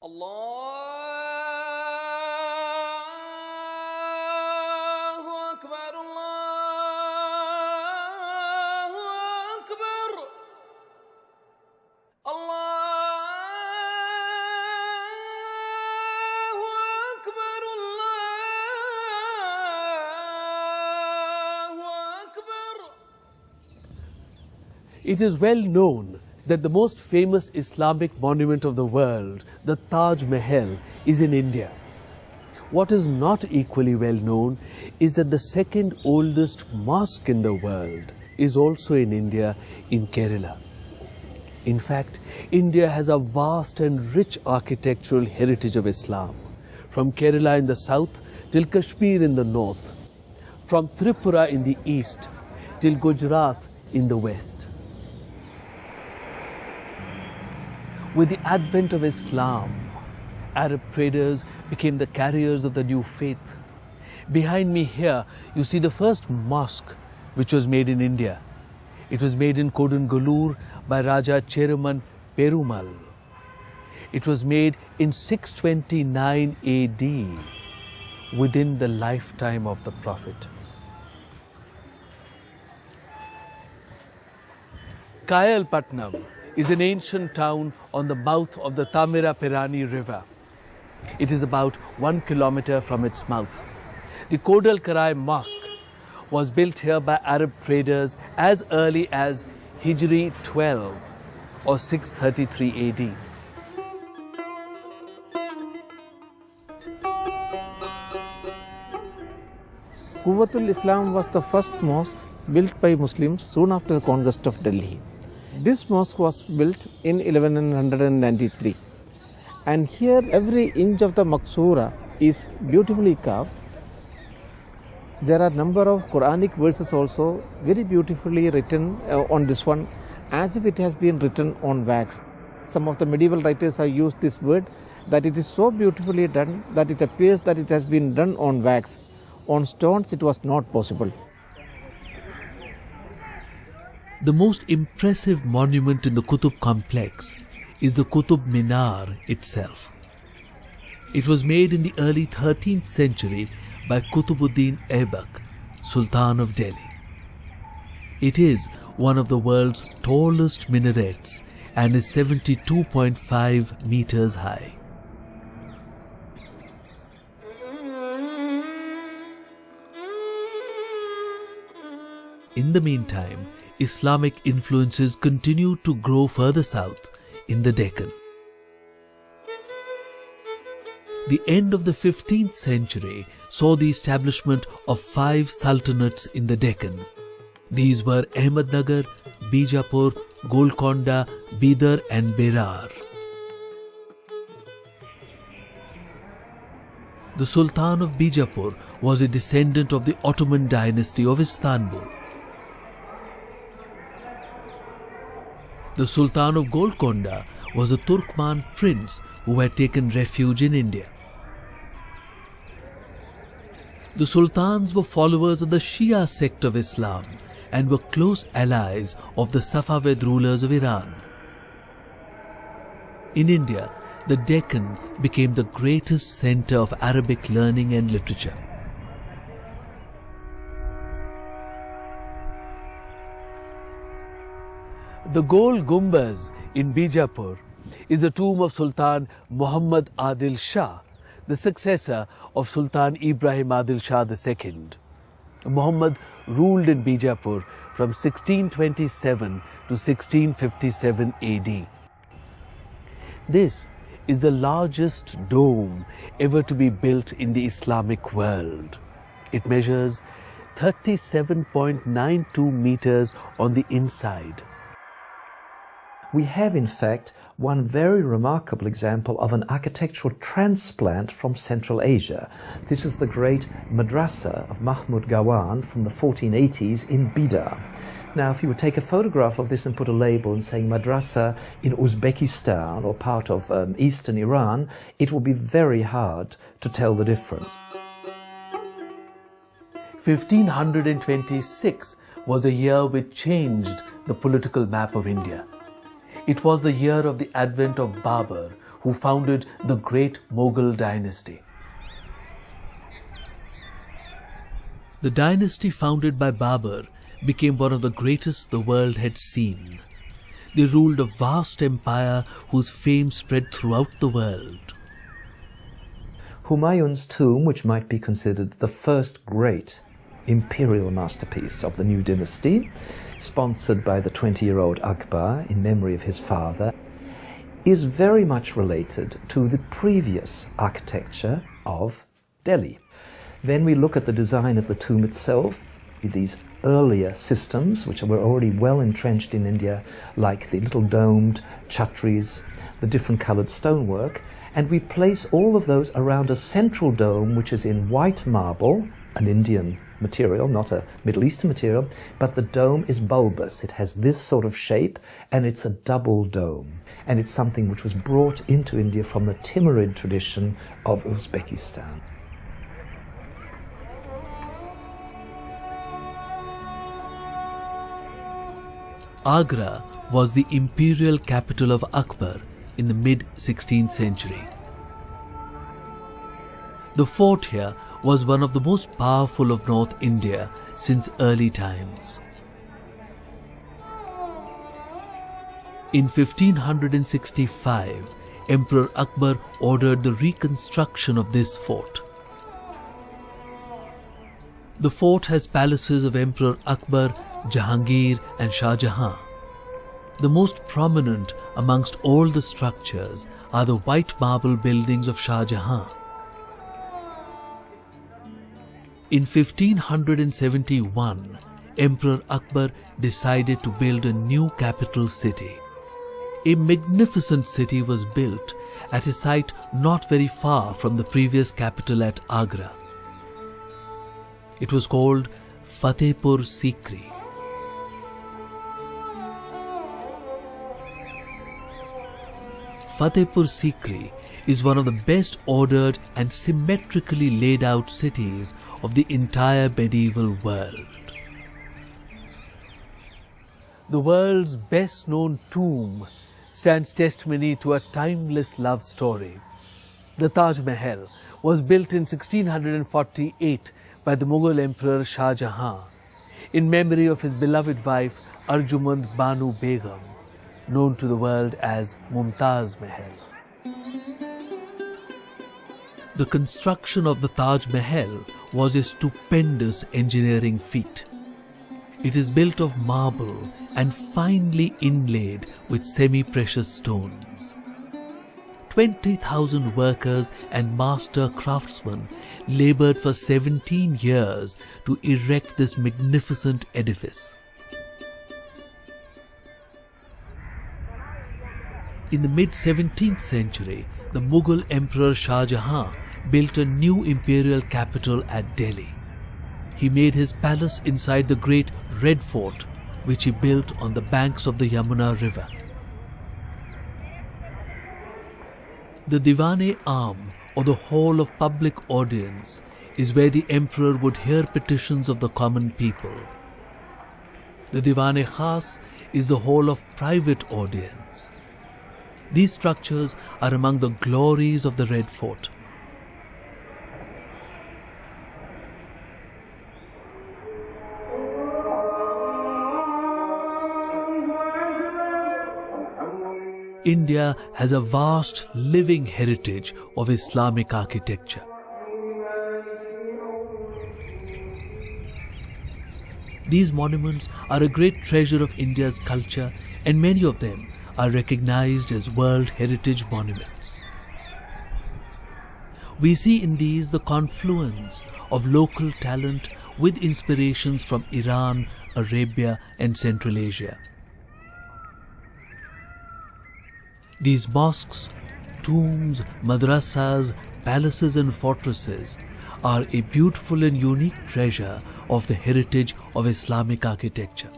Allahu Akbar, Allahu Akbar, Allahu Akbar, Allahu Akbar. It is well known that the most famous Islamic monument of the world, the Taj Mahal, is in India. What is not equally well known is that the second oldest mosque in the world is also in India, in Kerala. In fact, India has a vast and rich architectural heritage of Islam, from Kerala in the south till Kashmir in the north, from Tripura in the east till Gujarat in the west. With the advent of Islam, Arab traders became the carriers of the new faith. Behind me here, you see the first mosque which was made in India. It was made in Kodungallur by Raja Cheruman Perumal. It was made in 629 AD, within the lifetime of the Prophet. Kayalpatnam is an ancient town on the mouth of the Tamiraperani River. It is about 1 kilometer from its mouth. The Kodalkarai Mosque was built here by Arab traders as early as Hijri 12 or 633 AD. Quwwatul Islam was the first mosque built by Muslims soon after the conquest of Delhi. This mosque was built in 1193, and here every inch of the Maksura is beautifully carved. There are a number of Quranic verses also very beautifully written on this one, as if it has been written on wax. Some of the medieval writers have used this word, that it is so beautifully done that it appears that it has been done on wax. On stones it was not possible. The most impressive monument in the Qutub complex is the Qutub Minar itself. It was made in the early 13th century by Qutubuddin Aibak, Sultan of Delhi. It is one of the world's tallest minarets and is 72.5 meters high. In the meantime, Islamic influences continued to grow further south in the Deccan. The end of the 15th century saw the establishment of 5 sultanates in the Deccan. These were Ahmednagar, Bijapur, Golconda, Bidar and Berar. The Sultan of Bijapur was a descendant of the Ottoman dynasty of Istanbul. The Sultan of Golconda was a Turkman prince who had taken refuge in India. The sultans were followers of the Shia sect of Islam and were close allies of the Safavid rulers of Iran. In India, the Deccan became the greatest center of Arabic learning and literature. The Gol Gumbaz in Bijapur is the tomb of Sultan Muhammad Adil Shah, the successor of Sultan Ibrahim Adil Shah II. Muhammad ruled in Bijapur from 1627 to 1657 AD. This is the largest dome ever to be built in the Islamic world. It measures 37.92 meters on the inside. We have, in fact, one very remarkable example of an architectural transplant from Central Asia. This is the great madrasa of Mahmud Gawan from the 1480s in Bidar. Now, if you would take a photograph of this and put a label and saying madrasa in Uzbekistan or part of eastern Iran, it will be very hard to tell the difference. 1526 was a year which changed the political map of India. It was the year of the advent of Babur, who founded the great Mughal dynasty. The dynasty founded by Babur became one of the greatest the world had seen. They ruled a vast empire whose fame spread throughout the world. Humayun's tomb, which might be considered the first great imperial masterpiece of the new dynasty, sponsored by the 20-year-old Akbar in memory of his father, is very much related to the previous architecture of Delhi. Then we look at the design of the tomb itself, with these earlier systems, which were already well entrenched in India, like the little domed chhatris, the different coloured stonework, and we place all of those around a central dome, which is in white marble, an Indian material, not a Middle Eastern material, but the dome is bulbous. It has this sort of shape, and it's a double dome. And it's something which was brought into India from the Timurid tradition of Uzbekistan. Agra was the imperial capital of Akbar in the mid-16th century. The fort here was one of the most powerful of North India since early times. In 1565, Emperor Akbar ordered the reconstruction of this fort. The fort has palaces of Emperor Akbar, Jahangir and Shah Jahan. The most prominent amongst all the structures are the white marble buildings of Shah Jahan. In 1571, Emperor Akbar decided to build a new capital city. A magnificent city was built at a site not very far from the previous capital at Agra. It was called Fatehpur Sikri. Fatehpur Sikri is one of the best ordered and symmetrically laid out cities of the entire medieval world. The world's best known tomb stands testimony to a timeless love story. The Taj Mahal was built in 1648 by the Mughal Emperor Shah Jahan in memory of his beloved wife Arjumand Banu Begum, known to the world as Mumtaz Mahal. The construction of the Taj Mahal was a stupendous engineering feat. It is built of marble and finely inlaid with semi-precious stones. 20,000 workers and master craftsmen labored for 17 years to erect this magnificent edifice. In the mid-17th century, the Mughal Emperor Shah Jahan built a new imperial capital at Delhi. He made his palace inside the great Red Fort, which he built on the banks of the Yamuna River. The Diwan-e Aam, or the Hall of Public Audience, is where the emperor would hear petitions of the common people. The Diwan-e Khas is the hall of private audience. These structures are among the glories of the Red Fort. India has a vast living heritage of Islamic architecture. These monuments are a great treasure of India's culture, and many of them are recognized as World Heritage Monuments. We see in these the confluence of local talent with inspirations from Iran, Arabia, and Central Asia. These mosques, tombs, madrasas, palaces and fortresses are a beautiful and unique treasure of the heritage of Islamic architecture.